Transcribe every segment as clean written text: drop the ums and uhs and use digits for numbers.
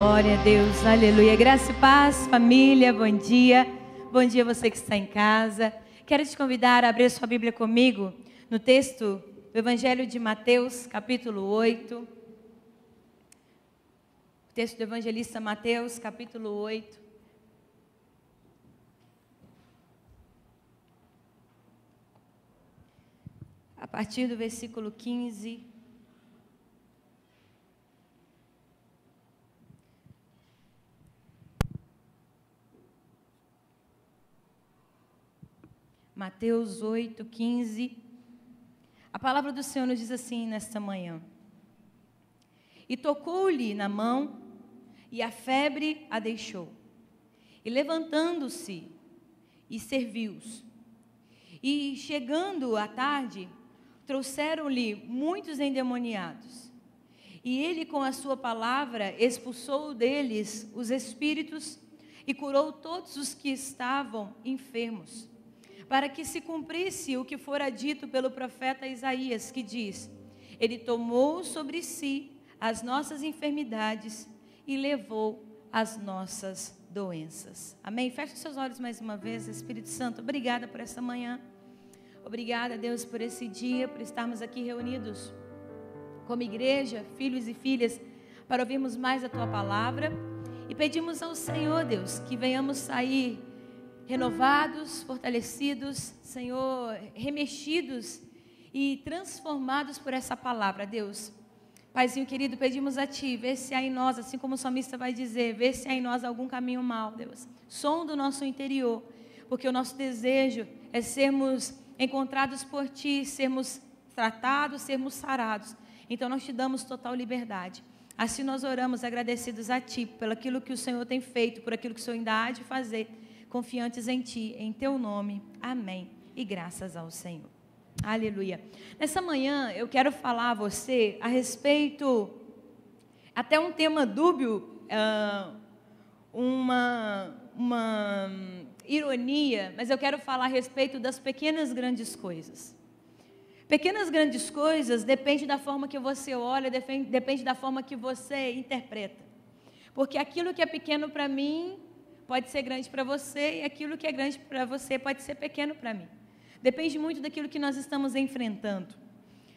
Glória a Deus, aleluia. Graça e paz, família, bom dia. Bom dia você que está em casa. Quero te convidar a abrir sua Bíblia comigo no texto do Evangelho de Mateus, capítulo 8. O texto do evangelista Mateus, capítulo 8. A partir do versículo 15. Mateus 8, 15. A palavra do Senhor nos diz assim nesta manhã: E tocou-lhe na mão, e a febre a deixou. E levantando-se, e serviu-os. E chegando à tarde, trouxeram-lhe muitos endemoniados. E ele, com a sua palavra, expulsou deles os espíritos e curou todos os que estavam enfermos, para que se cumprisse o que fora dito pelo profeta Isaías, que diz: Ele tomou sobre si as nossas enfermidades e levou as nossas doenças. Amém? Feche seus olhos mais uma vez. Espírito Santo, obrigada por essa manhã. Obrigada, Deus, por esse dia, por estarmos aqui reunidos como igreja, filhos e filhas, para ouvirmos mais a Tua palavra. E pedimos ao Senhor, Deus, que venhamos sair renovados, fortalecidos, Senhor, remexidos e transformados por essa palavra, Deus. Paizinho querido, pedimos a Ti, vê se há em nós, assim como o salmista vai dizer, vê se há em nós algum caminho mau, Deus. Sonda o nosso interior, porque o nosso desejo é sermos encontrados por Ti, sermos tratados, sermos sarados. Então nós Te damos total liberdade. Assim nós oramos agradecidos a Ti, pelo aquilo que o Senhor tem feito, por aquilo que o Senhor ainda há de fazer, confiantes em Ti, em Teu nome, amém, e graças ao Senhor, aleluia. Nessa manhã eu quero falar a você a respeito, até um tema dúbio, uma ironia, mas eu quero falar a respeito das pequenas grandes coisas. Pequenas grandes coisas depende da forma que você olha, depende da forma que você interpreta, porque aquilo que é pequeno para mim pode ser grande para você, e aquilo que é grande para você pode ser pequeno para mim. Depende muito daquilo que nós estamos enfrentando.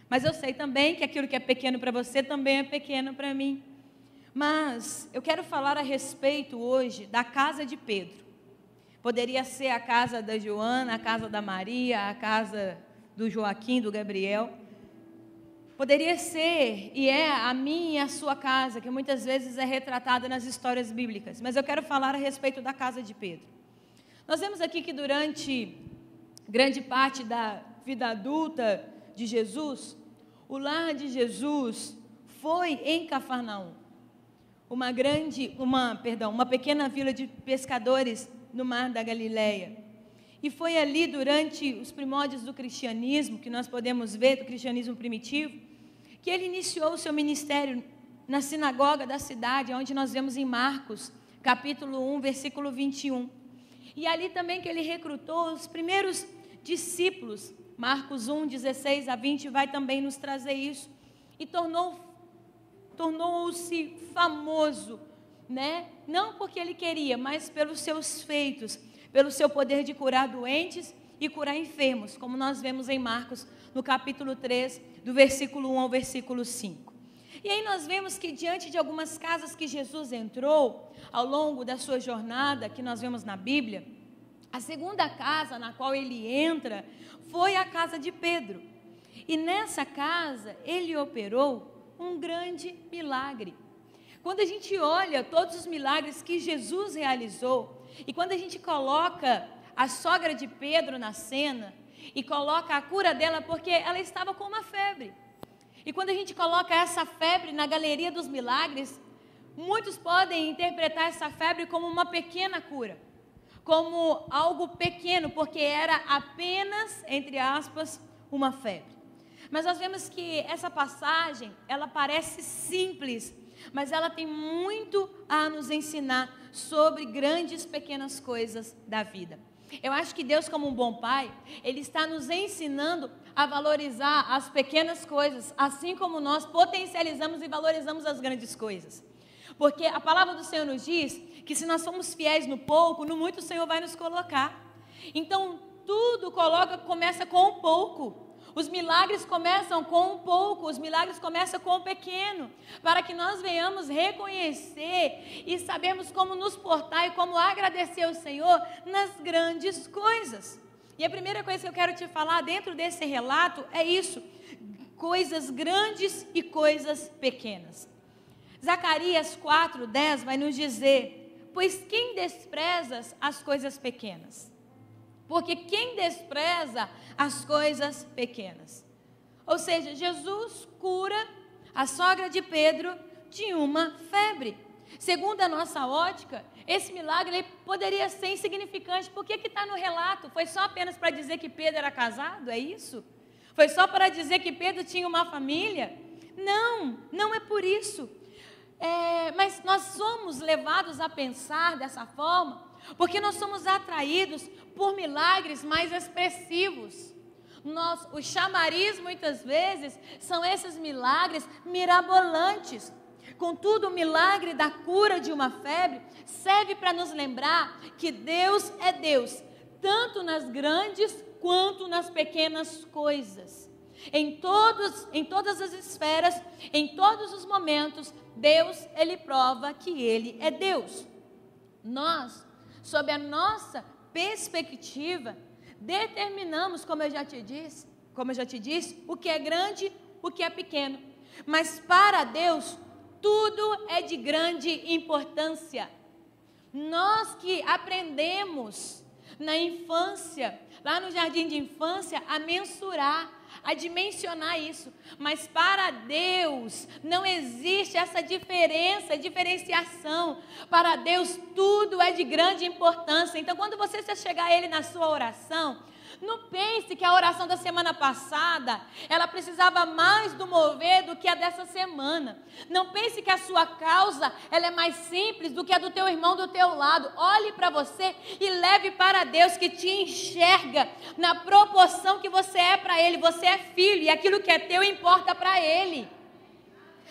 Mas eu sei também que aquilo que é pequeno para você também é pequeno para mim. Mas eu quero falar a respeito hoje da casa de Pedro. Poderia ser a casa da Joana, a casa da Maria, a casa do Joaquim, do Gabriel. Poderia ser, e é, a minha e a sua casa, que muitas vezes é retratada nas histórias bíblicas. Mas eu quero falar a respeito da casa de Pedro. Nós vemos aqui que durante grande parte da vida adulta de Jesus, o lar de Jesus foi em Cafarnaum. Uma pequena vila de pescadores no mar da Galileia. E foi ali durante os primórdios do cristianismo, que nós podemos ver, do cristianismo primitivo, que ele iniciou o seu ministério na sinagoga da cidade, onde nós vemos em Marcos, capítulo 1, versículo 21. E ali também que ele recrutou os primeiros discípulos. Marcos 1, 16 a 20 vai também nos trazer isso. E tornou-se famoso, né? Não porque ele queria, mas pelos seus feitos, pelo seu poder de curar doentes e curar enfermos, como nós vemos em Marcos, no capítulo 3, do versículo 1 ao versículo 5. E aí nós vemos que diante de algumas casas que Jesus entrou, ao longo da sua jornada, que nós vemos na Bíblia, a segunda casa na qual ele entra, foi a casa de Pedro. E nessa casa, ele operou um grande milagre. Quando a gente olha todos os milagres que Jesus realizou, e quando a gente coloca a sogra de Pedro na cena, e coloca a cura dela, porque ela estava com uma febre. E quando a gente coloca essa febre na galeria dos milagres, muitos podem interpretar essa febre como uma pequena cura, como algo pequeno, porque era apenas, entre aspas, uma febre. Mas nós vemos que essa passagem, ela parece simples, mas ela tem muito a nos ensinar sobre grandes pequenas coisas da vida. Eu acho que Deus, como um bom pai, Ele está nos ensinando a valorizar as pequenas coisas, assim como nós potencializamos e valorizamos as grandes coisas. Porque a palavra do Senhor nos diz que se nós somos fiéis no pouco, no muito o Senhor vai nos colocar. Então, tudo começa com um pouco. Os milagres começam com um pouco, os milagres começam com o pequeno, para que nós venhamos reconhecer e sabermos como nos portar e como agradecer ao Senhor nas grandes coisas. E a primeira coisa que eu quero te falar dentro desse relato é isso: coisas grandes e coisas pequenas. Zacarias 4:10 vai nos dizer: pois quem despreza as coisas pequenas? Porque quem despreza as coisas pequenas? Ou seja, Jesus cura a sogra de Pedro de uma febre. Segundo a nossa ótica, esse milagre ele poderia ser insignificante. Por que está no relato? Foi só apenas para dizer que Pedro era casado? É isso? Foi só para dizer que Pedro tinha uma família? Não, não é por isso. Mas nós somos levados a pensar dessa forma porque nós somos atraídos por milagres mais expressivos. O chamariz muitas vezes são esses milagres mirabolantes. Contudo, o milagre da cura de uma febre serve para nos lembrar que Deus é Deus, tanto nas grandes quanto nas pequenas coisas. Em todas as esferas, em todos os momentos, Deus, Ele prova que Ele é Deus. Nós, sob a nossa perspectiva, determinamos, como eu já te disse, o que é grande, o que é pequeno. Mas para Deus, tudo é de grande importância. Nós que aprendemos na infância, lá no jardim de infância, a mensurar, a dimensionar isso, mas para Deus não existe essa diferenciação. Para Deus tudo é de grande importância. Então, quando você chegar a Ele na sua oração, não pense que a oração da semana passada, ela precisava mais do mover do que a dessa semana. Não pense que a sua causa, ela é mais simples do que a do teu irmão do teu lado. Olhe para você e leve para Deus, que te enxerga na proporção que você é para Ele. Você é filho e aquilo que é teu importa para Ele.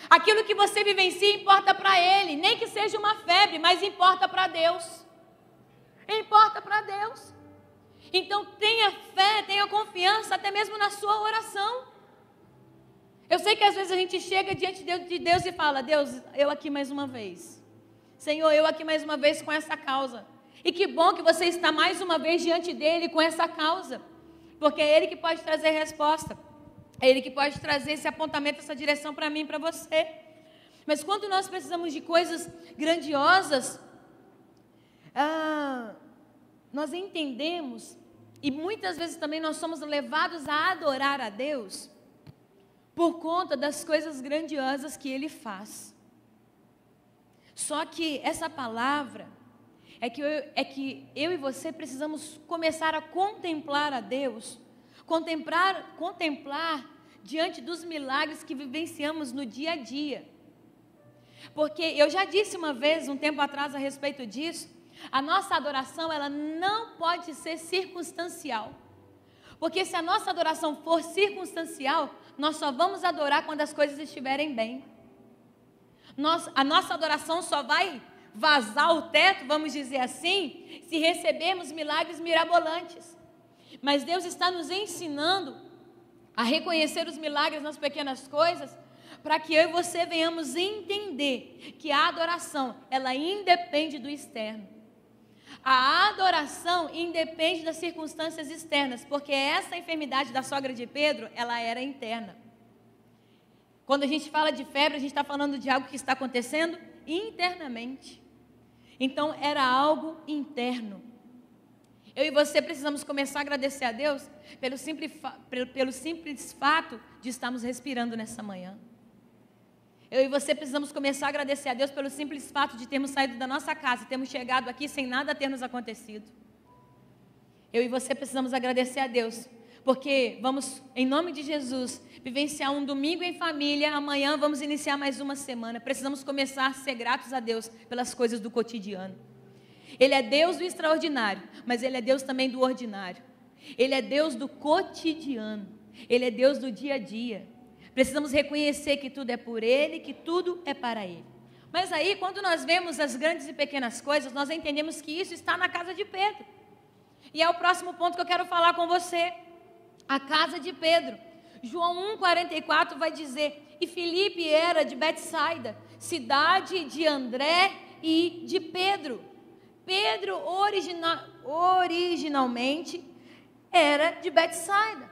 Aquilo que você vivencia importa para Ele. Nem que seja uma febre, mas importa para Deus. Importa para Deus. Então tenha fé, tenha confiança até mesmo na sua oração. Eu sei que às vezes a gente chega diante de Deus e fala: Deus, eu aqui mais uma vez. Senhor, eu aqui mais uma vez com essa causa. E que bom que você está mais uma vez diante dEle com essa causa. Porque é Ele que pode trazer resposta. É Ele que pode trazer esse apontamento, essa direção para mim e para você. Mas quando nós precisamos de coisas grandiosas, nós entendemos, e muitas vezes também nós somos levados a adorar a Deus por conta das coisas grandiosas que Ele faz. Só que essa palavra é que eu e você precisamos começar a contemplar a Deus, contemplar diante dos milagres que vivenciamos no dia a dia. Porque eu já disse uma vez, um tempo atrás, a respeito disso, a nossa adoração, ela não pode ser circunstancial. Porque se a nossa adoração for circunstancial, nós só vamos adorar quando as coisas estiverem bem. A nossa adoração só vai vazar o teto, vamos dizer assim, se recebermos milagres mirabolantes. Mas Deus está nos ensinando a reconhecer os milagres nas pequenas coisas, para que eu e você venhamos entender que a adoração, ela independe do externo. A adoração independe das circunstâncias externas, porque essa enfermidade da sogra de Pedro, ela era interna. Quando a gente fala de febre, a gente está falando de algo que está acontecendo internamente. Então, era algo interno. Eu e você precisamos começar a agradecer a Deus pelo simples fato de estarmos respirando nessa manhã. Eu e você precisamos começar a agradecer a Deus pelo simples fato de termos saído da nossa casa, termos chegado aqui sem nada ter nos acontecido. Eu e você precisamos agradecer a Deus, porque vamos, em nome de Jesus, vivenciar um domingo em família. Amanhã vamos iniciar mais uma semana. Precisamos começar a ser gratos a Deus pelas coisas do cotidiano. Ele é Deus do extraordinário, mas Ele é Deus também do ordinário. Ele é Deus do cotidiano. Ele é Deus do dia a dia. Precisamos reconhecer que tudo é por Ele, que tudo é para Ele. Mas aí, quando nós vemos as grandes e pequenas coisas, nós entendemos que isso está na casa de Pedro. E é o próximo ponto que eu quero falar com você. A casa de Pedro. João 1,44 vai dizer: e Filipe era de Betsaida, cidade de André e de Pedro. Pedro originalmente era de Betsaida.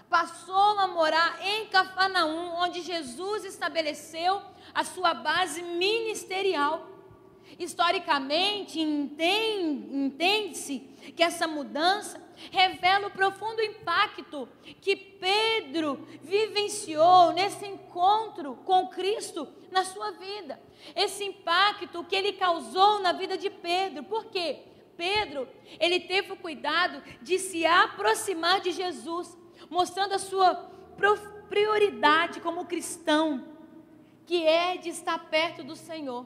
Passou a morar em Cafarnaum, onde Jesus estabeleceu a sua base ministerial. Historicamente, entende-se que essa mudança revela o profundo impacto que Pedro vivenciou nesse encontro com Cristo na sua vida. Esse impacto que ele causou na vida de Pedro. Por quê? Pedro, ele teve o cuidado de se aproximar de Jesus, mostrando a sua prioridade como cristão, que é de estar perto do Senhor.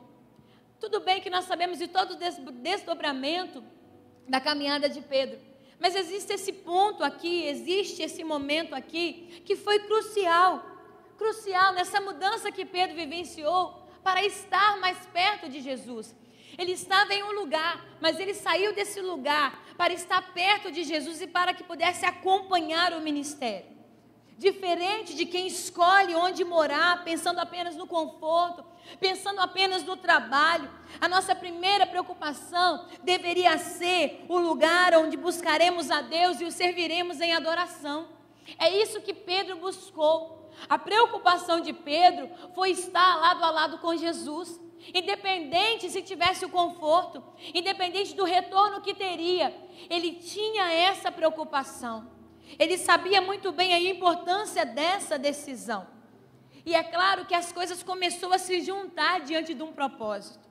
Tudo bem que nós sabemos de todo o desdobramento da caminhada de Pedro, mas existe esse ponto aqui, existe esse momento aqui, que foi crucial nessa mudança que Pedro vivenciou para estar mais perto de Jesus. Ele estava em um lugar, mas ele saiu desse lugar para estar perto de Jesus e para que pudesse acompanhar o ministério. Diferente de quem escolhe onde morar, pensando apenas no conforto, pensando apenas no trabalho, a nossa primeira preocupação deveria ser o lugar onde buscaremos a Deus e o serviremos em adoração. É isso que Pedro buscou. A preocupação de Pedro foi estar lado a lado com Jesus. Independente se tivesse o conforto, independente do retorno que teria, ele tinha essa preocupação. Ele sabia muito bem a importância dessa decisão. E é claro que as coisas começaram a se juntar diante de um propósito.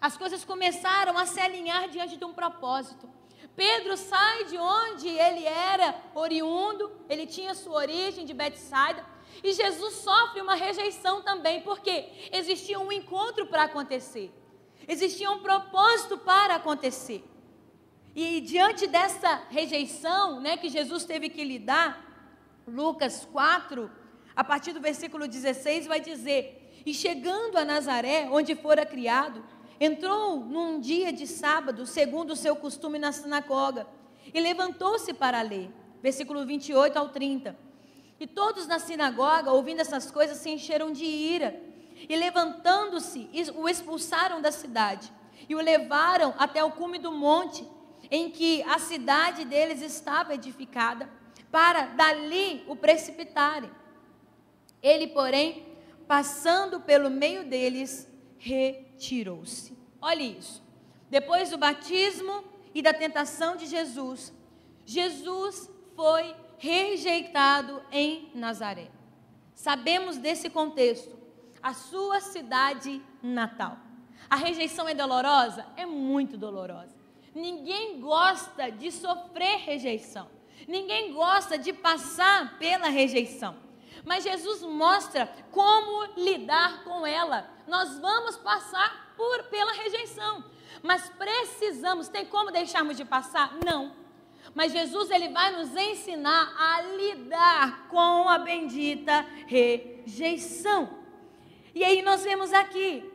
As coisas começaram a se alinhar diante de um propósito. Pedro sai de onde ele era oriundo, ele tinha sua origem de Betsaida, e Jesus sofre uma rejeição também, porque existia um encontro para acontecer, existia um propósito para acontecer. E diante dessa rejeição, que Jesus teve que lidar, Lucas 4, a partir do versículo 16, vai dizer: e chegando a Nazaré, onde fora criado, entrou num dia de sábado, segundo o seu costume, na sinagoga, e levantou-se para ler. Versículo 28 ao 30. E todos na sinagoga, ouvindo essas coisas, se encheram de ira, e levantando-se, o expulsaram da cidade, e o levaram até o cume do monte, em que a cidade deles estava edificada, para dali o precipitarem. Ele, porém, passando pelo meio deles, retirou-se. Olhe isso. Depois do batismo e da tentação de Jesus, Jesus foi rejeitado em Nazaré. Sabemos desse contexto, a sua cidade natal. A rejeição é dolorosa? É muito dolorosa. Ninguém gosta de sofrer rejeição. Ninguém gosta de passar pela rejeição. Mas Jesus mostra como lidar com ela. Nós vamos passar pela rejeição. Mas precisamos, tem como deixarmos de passar? Não. Mas Jesus, ele vai nos ensinar a lidar com a bendita rejeição. E aí nós vemos aqui,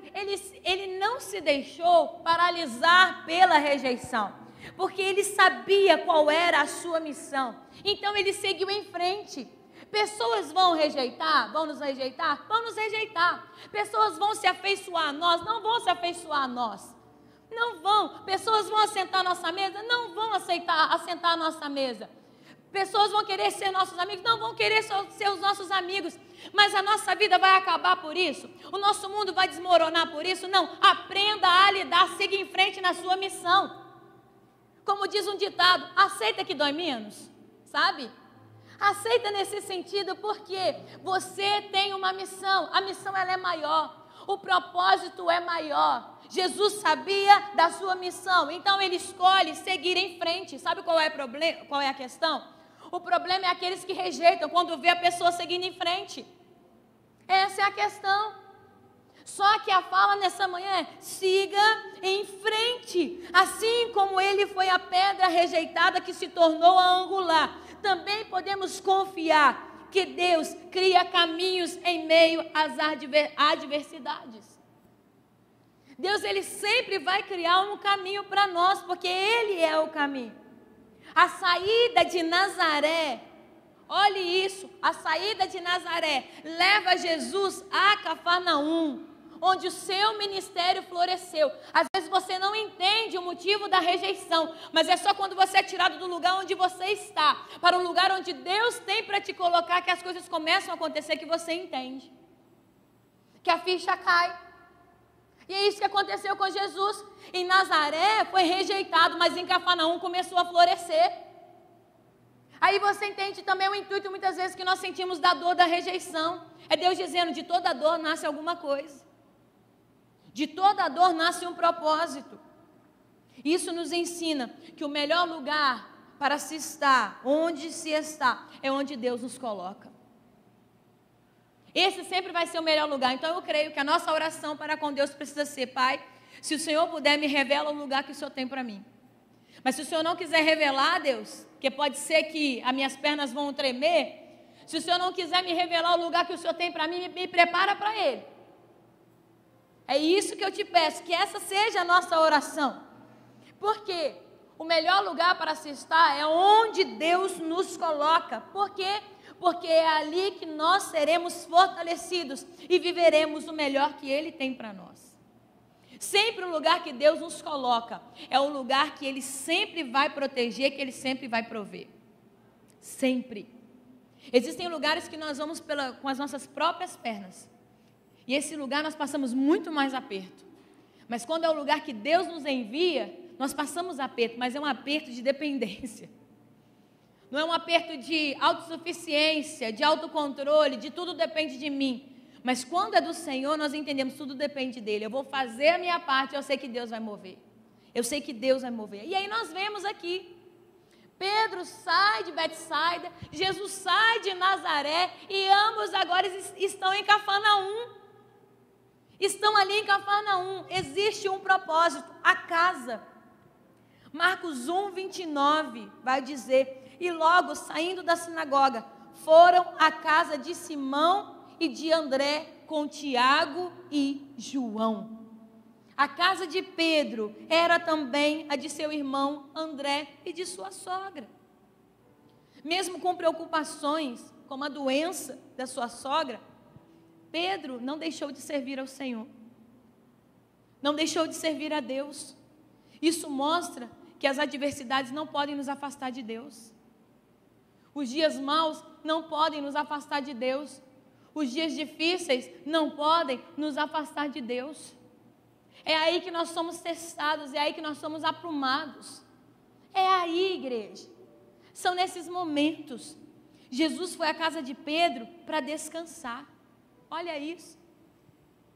ele não se deixou paralisar pela rejeição, porque ele sabia qual era a sua missão. Então ele seguiu em frente. Pessoas vão rejeitar? Vão nos rejeitar? Vão nos rejeitar. Pessoas vão se afeiçoar a nós? Não vão se afeiçoar a nós. Não vão. Pessoas vão assentar a nossa mesa? Não vão assentar a nossa mesa. Pessoas vão querer ser nossos amigos? Não vão querer ser os nossos amigos. Mas a nossa vida vai acabar por isso? O nosso mundo vai desmoronar por isso? Não. Aprenda a lidar, siga em frente na sua missão. Como diz um ditado, aceita que dói menos, sabe? Aceita nesse sentido porque você tem uma missão. A missão ela é maior. O propósito é maior. Jesus sabia da sua missão, então ele escolhe seguir em frente. Sabe qual é o problema? Qual é a questão? O problema é aqueles que rejeitam quando vê a pessoa seguindo em frente. Essa é a questão. Só que a fala nessa manhã é: siga em frente. Assim como ele foi a pedra rejeitada que se tornou a angular, também podemos confiar que Deus cria caminhos em meio às adversidades. Deus, Ele sempre vai criar um caminho para nós, porque Ele é o caminho. A saída de Nazaré, olhe isso, a saída de Nazaré leva Jesus a Cafarnaum, onde o seu ministério floresceu. Às vezes você não entende o motivo da rejeição, mas é só quando você é tirado do lugar onde você está, para o lugar onde Deus tem para te colocar, que as coisas começam a acontecer, que você entende, que a ficha cai. E é isso que aconteceu com Jesus. Em Nazaré foi rejeitado, mas em Cafarnaum começou a florescer. Aí você entende também o intuito muitas vezes que nós sentimos da dor da rejeição. É Deus dizendo, de toda dor nasce alguma coisa. De toda dor nasce um propósito. Isso nos ensina que o melhor lugar para se estar, onde se está, é onde Deus nos coloca. Esse sempre vai ser o melhor lugar. Então eu creio que a nossa oração para com Deus precisa ser: Pai, se o Senhor puder, me revela o lugar que o Senhor tem para mim. Mas se o Senhor não quiser revelar, Deus, que pode ser que as minhas pernas vão tremer, se o Senhor não quiser me revelar o lugar que o Senhor tem para mim, me prepara para Ele. É isso que eu te peço, que essa seja a nossa oração. Porque o melhor lugar para se estar é onde Deus nos coloca. Por quê? Porque é ali que nós seremos fortalecidos e viveremos o melhor que Ele tem para nós. Sempre o lugar que Deus nos coloca é o lugar que Ele sempre vai proteger, que Ele sempre vai prover. Sempre. Existem lugares que nós vamos com as nossas próprias pernas. E esse lugar nós passamos muito mais aperto. Mas quando é o lugar que Deus nos envia, nós passamos aperto, mas é um aperto de dependência. Não é um aperto de autossuficiência, de autocontrole, de tudo depende de mim. Mas quando é do Senhor, nós entendemos, tudo depende dEle. Eu vou fazer a minha parte, eu sei que Deus vai mover. Eu sei que Deus vai mover. E aí nós vemos aqui, Pedro sai de Betsaida, Jesus sai de Nazaré, e ambos agora estão em Cafarnaum. Estão ali em Cafarnaum. Existe um propósito, a casa. Marcos 1:29 vai dizer: e logo saindo da sinagoga, foram à casa de Simão e de André com Tiago e João. A casa de Pedro era também a de seu irmão André e de sua sogra. Mesmo com preocupações como a doença da sua sogra, Pedro não deixou de servir ao Senhor. Não deixou de servir a Deus. Isso mostra que as adversidades não podem nos afastar de Deus. Os dias maus não podem nos afastar de Deus. Os dias difíceis não podem nos afastar de Deus. É aí que nós somos testados, é aí que nós somos aprumados. É aí, igreja. São nesses momentos. Jesus foi à casa de Pedro para descansar. Olha isso.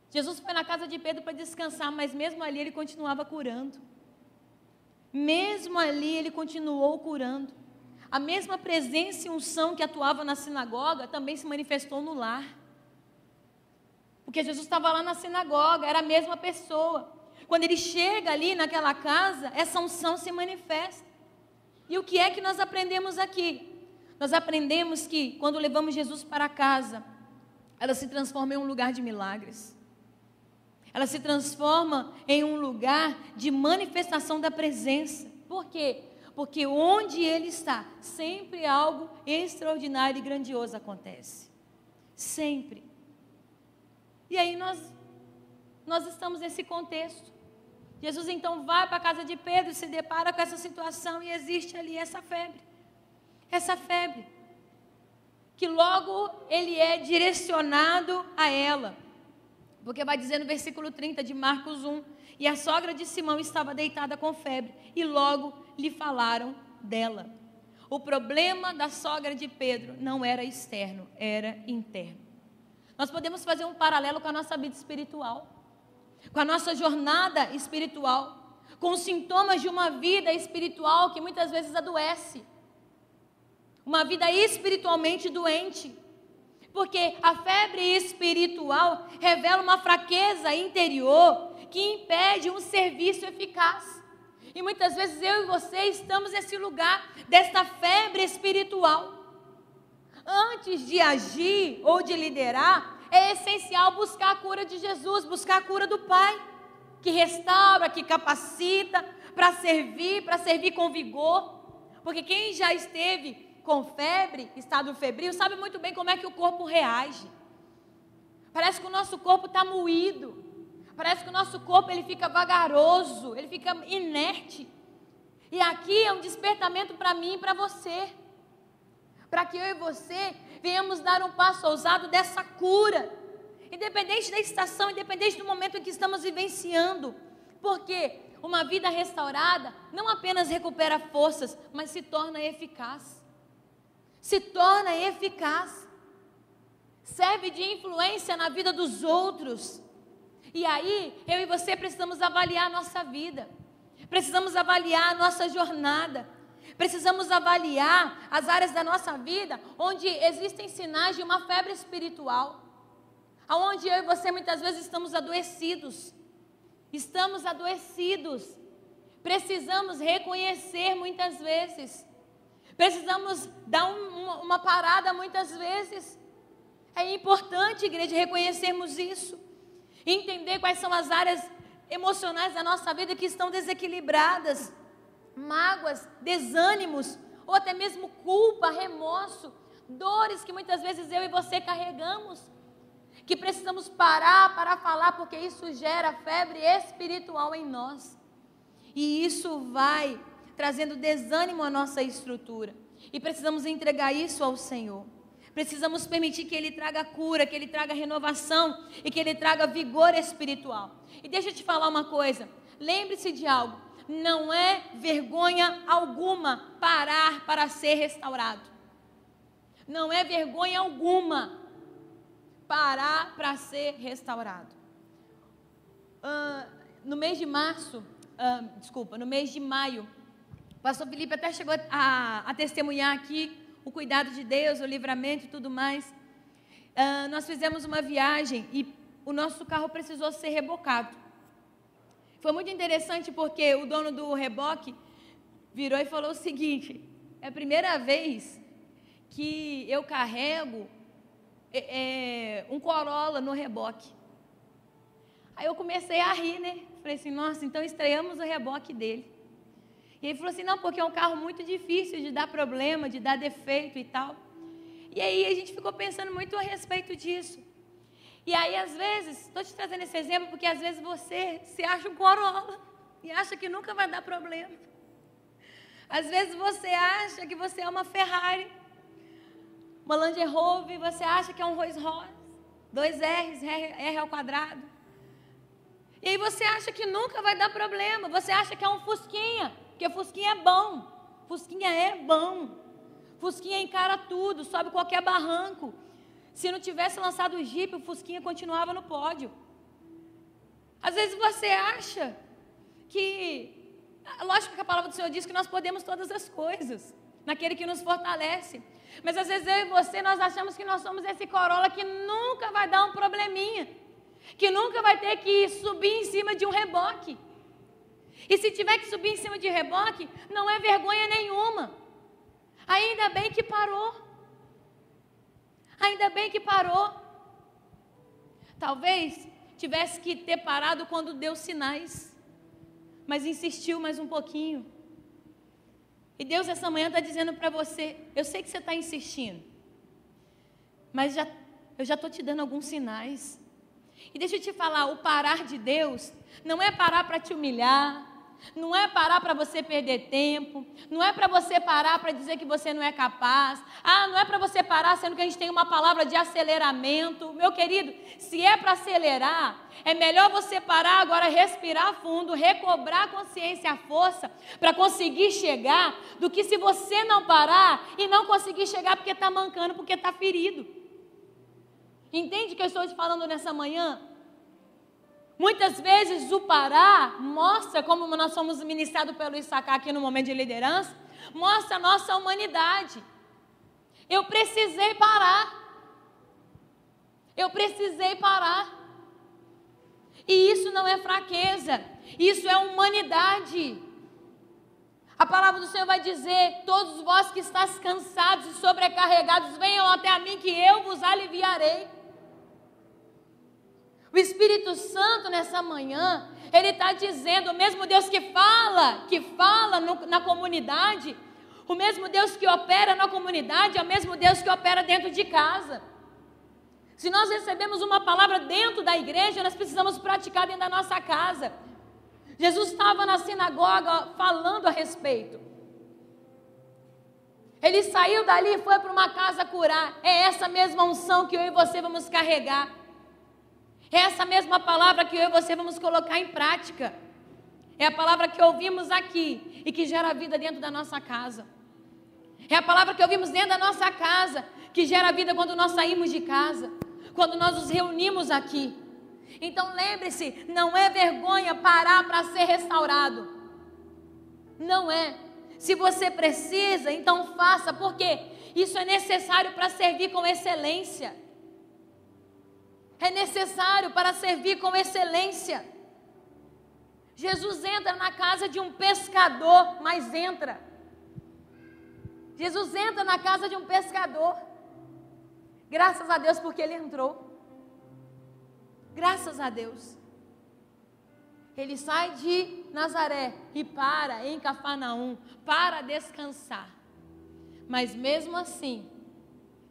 Jesus foi na casa de Pedro para descansar, mas mesmo ali ele continuava curando. Mesmo ali ele continuou curando. A mesma presença e unção que atuava na sinagoga também se manifestou no lar. Porque Jesus estava lá na sinagoga, era a mesma pessoa. Quando ele chega ali naquela casa, essa unção se manifesta. E o que é que nós aprendemos aqui? Nós aprendemos que quando levamos Jesus para casa, ela se transforma em um lugar de milagres. Ela se transforma em um lugar de manifestação da presença. Por quê? Porque onde Ele está, sempre algo extraordinário e grandioso acontece. Sempre. E aí nós estamos nesse contexto. Jesus então vai para a casa de Pedro, se depara com essa situação e existe ali essa febre. Essa febre. Que logo ele é direcionado a ela. Porque vai dizer no versículo 30 de Marcos 1, e a sogra de Simão estava deitada com febre, e logo lhe falaram dela. O problema da sogra de Pedro não era externo, era interno. Nós podemos fazer um paralelo com a nossa vida espiritual, com a nossa jornada espiritual, com os sintomas de uma vida espiritual que muitas vezes adoece. Uma vida espiritualmente doente. Porque a febre espiritual revela uma fraqueza interior que impede um serviço eficaz. E muitas vezes eu e você estamos nesse lugar desta febre espiritual. Antes de agir ou de liderar, é essencial buscar a cura de Jesus, buscar a cura do Pai. que restaura, que capacita para servir com vigor. Porque quem já esteve com febre, estado febril, sabe muito bem como é que o corpo reage. Parece que o nosso corpo está moído. Parece que o nosso corpo ele fica vagaroso, ele fica inerte. E aqui é um despertamento para mim e para você. Para que eu e você venhamos dar um passo ousado dessa cura. Independente da estação, independente do momento em que estamos vivenciando. Porque uma vida restaurada não apenas recupera forças, mas se torna eficaz. Se torna eficaz. Serve de influência na vida dos outros. E aí, eu e você precisamos avaliar a nossa vida. Precisamos avaliar a nossa jornada. Precisamos avaliar as áreas da nossa vida onde existem sinais de uma febre espiritual. Onde eu e você muitas vezes estamos adoecidos. Estamos adoecidos. Precisamos reconhecer muitas vezes. Precisamos dar uma parada muitas vezes. É importante, igreja, reconhecermos isso. Entender quais são as áreas emocionais da nossa vida que estão desequilibradas. Mágoas, desânimos, ou até mesmo culpa, remorso. Dores que muitas vezes eu e você carregamos. Que precisamos parar para falar, porque isso gera febre espiritual em nós. E isso vai trazendo desânimo à nossa estrutura. E precisamos entregar isso ao Senhor. Precisamos permitir que Ele traga cura, que Ele traga renovação e que Ele traga vigor espiritual. E deixa eu te falar uma coisa, lembre-se de algo, não é vergonha alguma parar para ser restaurado. Não é vergonha alguma parar para ser restaurado. No mês de maio, o pastor Felipe até chegou a testemunhar aqui o cuidado de Deus, o livramento e tudo mais. Nós fizemos uma viagem e o nosso carro precisou ser rebocado. Foi muito interessante porque o dono do reboque virou e falou o seguinte: é a primeira vez que eu carrego um Corolla no reboque. Aí eu comecei a rir, né? Falei assim, nossa, então estreamos o reboque dele. E ele falou assim, não, porque é um carro muito difícil de dar problema, de dar defeito e tal. E aí a gente ficou pensando muito a respeito disso. E aí, às vezes, estou te trazendo esse exemplo porque às vezes você se acha um Corolla e acha que nunca vai dar problema. Às vezes você acha que você é uma Ferrari, uma Land Rover, você acha que é um Rolls Royce, 2 R's, R ao quadrado. E aí você acha que nunca vai dar problema, você acha que é um Fusquinha, porque Fusquinha é bom, Fusquinha é bom, Fusquinha encara tudo, sobe qualquer barranco. Se não tivesse lançado o Jeep, o Fusquinha continuava no pódio. Às vezes você acha que, lógico que a palavra do Senhor diz que nós podemos todas as coisas, naquele que nos fortalece. Mas às vezes eu e você, nós achamos que nós somos esse Corolla que nunca vai dar um probleminha, que nunca vai ter que subir em cima de um reboque. E se tiver que subir em cima de reboque, não é vergonha nenhuma. Ainda bem que parou. Ainda bem que parou. Talvez tivesse que ter parado quando deu sinais, mas insistiu mais um pouquinho. E Deus essa manhã está dizendo para você, eu sei que você está insistindo, mas eu já estou te dando alguns sinais. E deixa eu te falar, o parar de Deus não é parar para te humilhar, não é parar para você perder tempo, não é para você parar para dizer que você não é capaz, não é para você parar sendo que a gente tem uma palavra de aceleramento. Meu querido, se é para acelerar, é melhor você parar agora, respirar fundo, recobrar a consciência, a força, para conseguir chegar, do que se você não parar e não conseguir chegar porque está mancando, porque está ferido. Entende o que eu estou te falando nessa manhã? Muitas vezes o parar mostra, como nós somos ministrados pelo Issachar aqui no momento de liderança, mostra a nossa humanidade. Eu precisei parar. Eu precisei parar. E isso não é fraqueza, isso é humanidade. A palavra do Senhor vai dizer, todos vós que estáis cansados e sobrecarregados, venham até a mim que eu vos aliviarei. O Espírito Santo nessa manhã, Ele está dizendo, o mesmo Deus que fala na comunidade, o mesmo Deus que opera na comunidade, é o mesmo Deus que opera dentro de casa. Se nós recebemos uma palavra dentro da igreja, nós precisamos praticar dentro da nossa casa. Jesus estava na sinagoga falando a respeito. Ele saiu dali e foi para uma casa curar. É essa mesma unção que eu e você vamos carregar. É essa mesma palavra que eu e você vamos colocar em prática. É a palavra que ouvimos aqui e que gera vida dentro da nossa casa. É a palavra que ouvimos dentro da nossa casa, que gera vida quando nós saímos de casa, quando nós nos reunimos aqui. Então lembre-se, não é vergonha parar para ser restaurado. Não é. Se você precisa, então faça, porque isso é necessário para servir com excelência. É necessário para servir com excelência. Jesus entra na casa de um pescador, mas entra. Jesus entra na casa de um pescador. Graças a Deus porque ele entrou. Graças a Deus. Ele sai de Nazaré e para em Cafarnaum para descansar. Mas mesmo assim,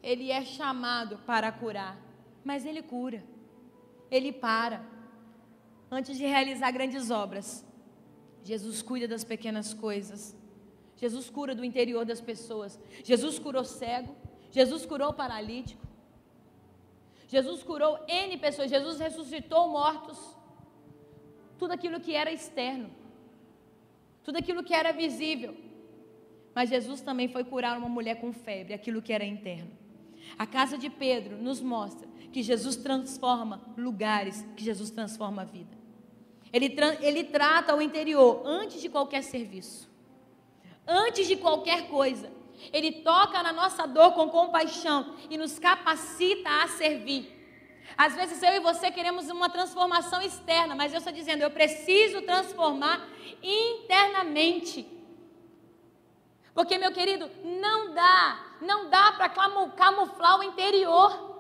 ele é chamado para curar. Mas ele cura. Ele para. Antes de realizar grandes obras, Jesus cuida das pequenas coisas. Jesus cura do interior das pessoas. Jesus curou cego. Jesus curou paralítico. Jesus curou N pessoas. Jesus ressuscitou mortos. Tudo aquilo que era externo. Tudo aquilo que era visível. Mas Jesus também foi curar uma mulher com febre, aquilo que era interno. A casa de Pedro nos mostra que Jesus transforma lugares, que Jesus transforma a vida. Ele trata o interior antes de qualquer serviço. Antes de qualquer coisa. Ele toca na nossa dor com compaixão e nos capacita a servir. Às vezes eu e você queremos uma transformação externa, mas Deus está dizendo, eu preciso transformar internamente. Porque, meu querido, não dá para camuflar o interior.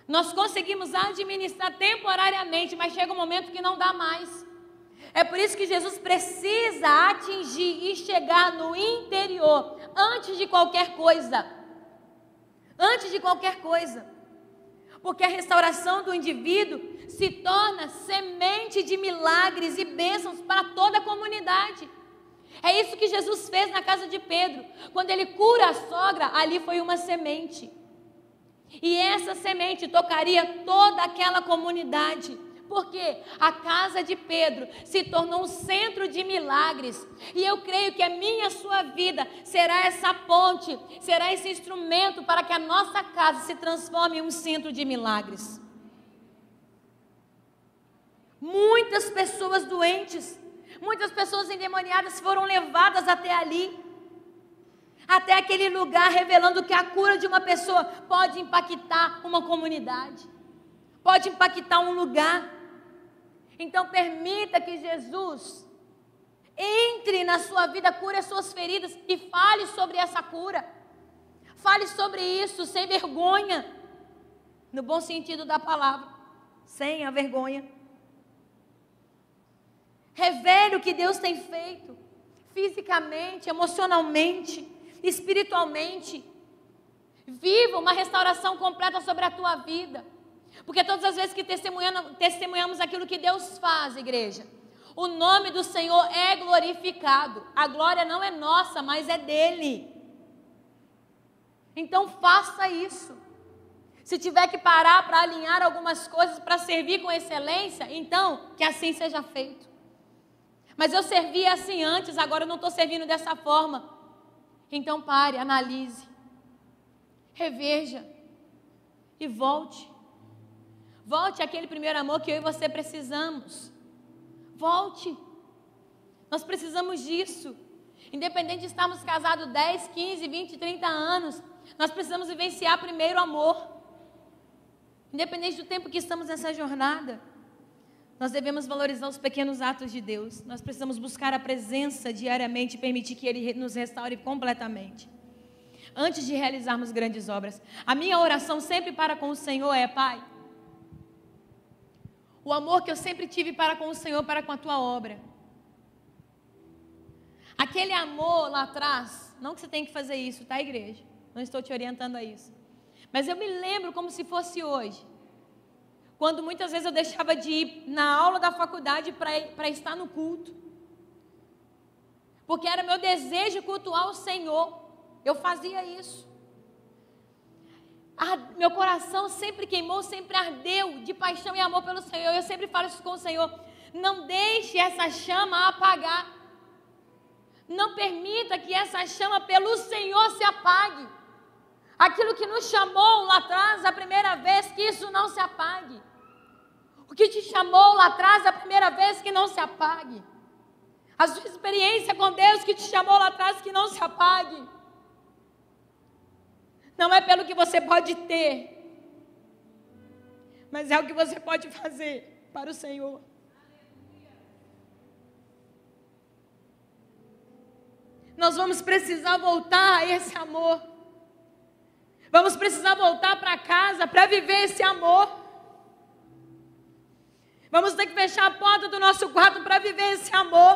Nós conseguimos administrar temporariamente, mas chega um momento que não dá mais. É por isso que Jesus precisa atingir e chegar no interior, antes de qualquer coisa. Antes de qualquer coisa. Porque a restauração do indivíduo se torna semente de milagres e bênçãos para toda a comunidade. É isso que Jesus fez na casa de Pedro. Quando ele cura a sogra, ali foi uma semente. E essa semente tocaria toda aquela comunidade. Porque a casa de Pedro se tornou um centro de milagres. E eu creio que a minha e a sua vida será essa ponte, será esse instrumento para que a nossa casa se transforme em um centro de milagres. Muitas pessoas doentes, muitas pessoas endemoniadas foram levadas até ali. Até aquele lugar, revelando que a cura de uma pessoa pode impactar uma comunidade. Pode impactar um lugar. Então permita que Jesus entre na sua vida, cure as suas feridas e fale sobre essa cura. Fale sobre isso sem vergonha, no bom sentido da palavra, sem a vergonha. Revele o que Deus tem feito, fisicamente, emocionalmente, espiritualmente. Viva uma restauração completa sobre a tua vida. Porque todas as vezes que testemunhamos aquilo que Deus faz, igreja, o nome do Senhor é glorificado. A glória não é nossa, mas é dele. Então faça isso. Se tiver que parar para alinhar algumas coisas, para servir com excelência, então que assim seja feito. Mas eu servia assim antes, agora eu não estou servindo dessa forma. Então pare, analise, reveja e volte. Volte àquele primeiro amor que eu e você precisamos. Volte. Nós precisamos disso. Independente de estarmos casados 10, 15, 20, 30 anos, nós precisamos vivenciar primeiro amor. Independente do tempo que estamos nessa jornada, nós devemos valorizar os pequenos atos de Deus. Nós precisamos buscar a presença diariamente e permitir que Ele nos restaure completamente. Antes de realizarmos grandes obras, a minha oração sempre para com o Senhor é: Pai, o amor que eu sempre tive para com o Senhor, para com a tua obra. Aquele amor lá atrás, não que você tem que fazer isso, tá, igreja? Não estou te orientando a isso. Mas eu me lembro como se fosse hoje. Quando muitas vezes eu deixava de ir na aula da faculdade para estar no culto. Porque era meu desejo cultuar o Senhor. Eu fazia isso. Meu coração sempre queimou, sempre ardeu de paixão e amor pelo Senhor. Eu sempre falo isso com o Senhor. Não deixe essa chama apagar. Não permita que essa chama pelo Senhor se apague. Aquilo que nos chamou lá atrás, a primeira vez, que isso não se apague. O que te chamou lá atrás, a primeira vez, que não se apague. A sua experiência com Deus que te chamou lá atrás, que não se apague. Não é pelo que você pode ter, mas é o que você pode fazer para o Senhor. Nós vamos precisar voltar a esse amor. Vamos precisar voltar para casa para viver esse amor. Vamos ter que fechar a porta do nosso quarto para viver esse amor.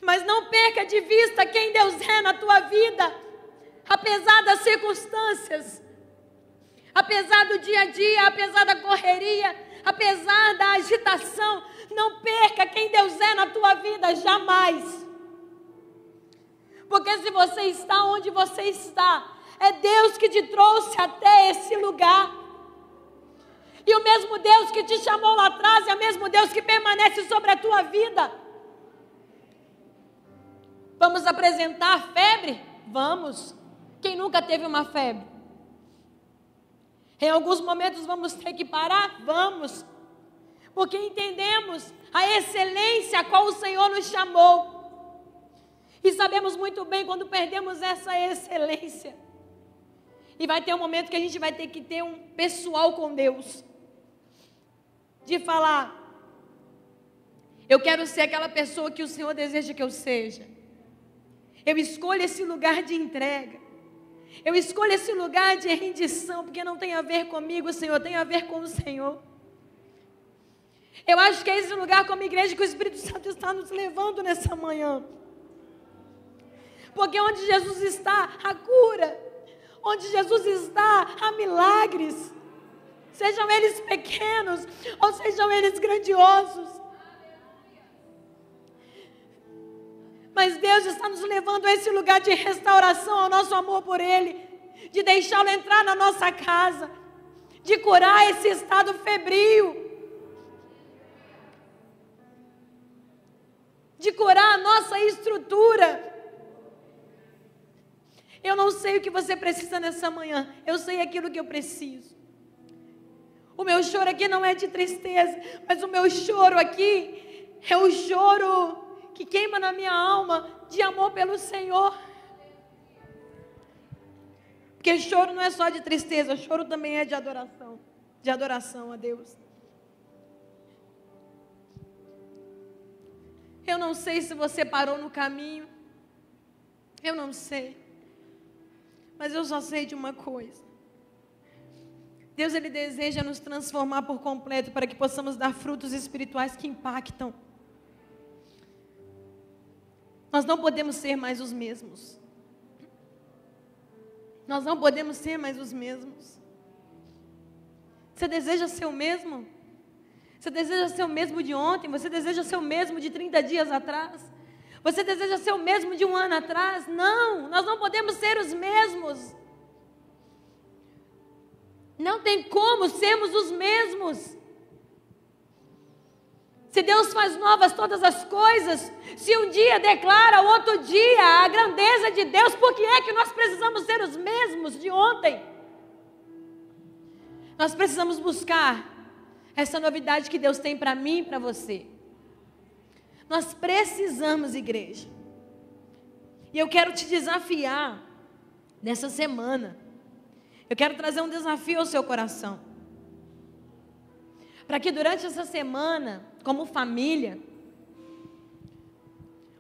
Mas não perca de vista quem Deus é na tua vida. Apesar das circunstâncias. Apesar do dia a dia, apesar da correria, apesar da agitação. Não perca quem Deus é na tua vida, jamais. Porque se você está onde você está, é Deus que te trouxe até esse lugar. E o mesmo Deus que te chamou lá atrás é o mesmo Deus que permanece sobre a tua vida. Vamos apresentar a febre? Vamos. Quem nunca teve uma febre? Em alguns momentos vamos ter que parar? Vamos. Porque entendemos a excelência a qual o Senhor nos chamou. E sabemos muito bem quando perdemos essa excelência. E vai ter um momento que a gente vai ter que ter um pessoal com Deus. De falar, eu quero ser aquela pessoa que o Senhor deseja que eu seja. Eu escolho esse lugar de entrega. Eu escolho esse lugar de rendição, porque não tem a ver comigo, Senhor, tem a ver com o Senhor. Eu acho que é esse lugar como igreja que o Espírito Santo está nos levando nessa manhã. Porque onde Jesus está, há cura. Onde Jesus está, há milagres. Sejam eles pequenos ou sejam eles grandiosos. Mas Deus está nos levando a esse lugar de restauração ao nosso amor por Ele. De deixá-lo entrar na nossa casa. De curar esse estado febril. De curar a nossa estrutura. Eu não sei o que você precisa nessa manhã. Eu sei aquilo que eu preciso. O meu choro aqui não é de tristeza. Mas o meu choro aqui é o choro que queima na minha alma de amor pelo Senhor. Porque choro não é só de tristeza. Choro também é de adoração. De adoração a Deus. Eu não sei se você parou no caminho. Eu não sei. Mas eu só sei de uma coisa. Deus, Ele deseja nos transformar por completo para que possamos dar frutos espirituais que impactam. Nós não podemos ser mais os mesmos. Nós não podemos ser mais os mesmos. Você deseja ser o mesmo? Você deseja ser o mesmo de ontem? Você deseja ser o mesmo de 30 dias atrás? Você deseja ser o mesmo de um ano atrás? Não, nós não podemos ser os mesmos. Não tem como sermos os mesmos. Se Deus faz novas todas as coisas, se um dia declara o outro dia a grandeza de Deus, por que é que nós precisamos ser os mesmos de ontem? Nós precisamos buscar essa novidade que Deus tem para mim e para você. Nós precisamos, igreja. E eu quero te desafiar nessa semana. Eu quero trazer um desafio ao seu coração. Para que durante essa semana, como família,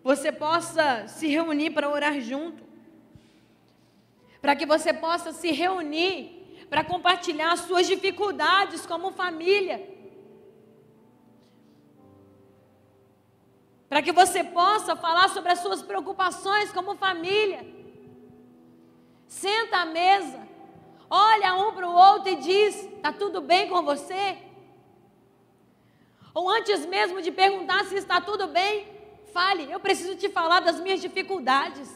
você possa se reunir para orar junto. Para que você possa se reunir para compartilhar as suas dificuldades como família. para que você possa falar sobre as suas preocupações como família. Senta à mesa, olha um para o outro e diz: está tudo bem com você? Ou antes mesmo de perguntar se está tudo bem, fale: eu preciso te falar das minhas dificuldades.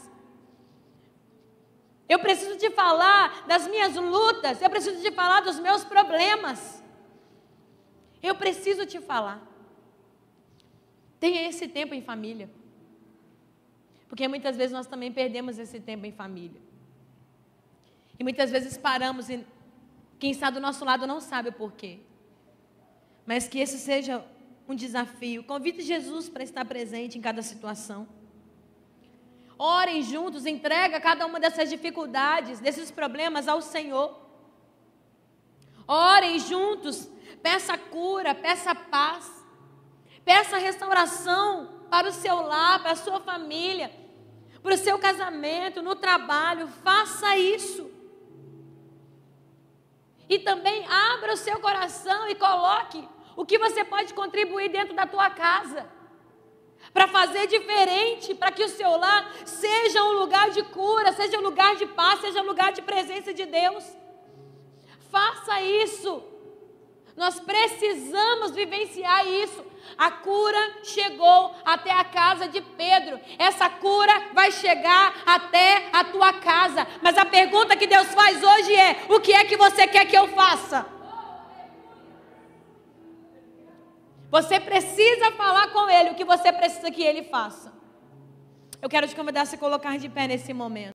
Eu preciso te falar das minhas lutas. Eu preciso te falar dos meus problemas. Eu preciso te falar. Tenha esse tempo em família. Porque muitas vezes nós também perdemos esse tempo em família. E muitas vezes paramos e quem está do nosso lado não sabe o porquê. Mas que esse seja um desafio. Convide Jesus para estar presente em cada situação. Orem juntos, entrega cada uma dessas dificuldades, desses problemas ao Senhor. Orem juntos, peça cura, peça paz, peça restauração para o seu lar, para a sua família, para o seu casamento, no trabalho. Faça isso. E também abra o seu coração e coloque o que você pode contribuir dentro da tua casa, para fazer diferente, para que o seu lar seja um lugar de cura, seja um lugar de paz, seja um lugar de presença de Deus. Faça isso. Nós precisamos vivenciar isso. A cura chegou até a casa de Pedro. Essa cura vai chegar até a tua casa. Mas a pergunta que Deus faz hoje é: o que é que você quer que eu faça? Você precisa falar com Ele o que você precisa que Ele faça. Eu quero te convidar a se colocar de pé nesse momento.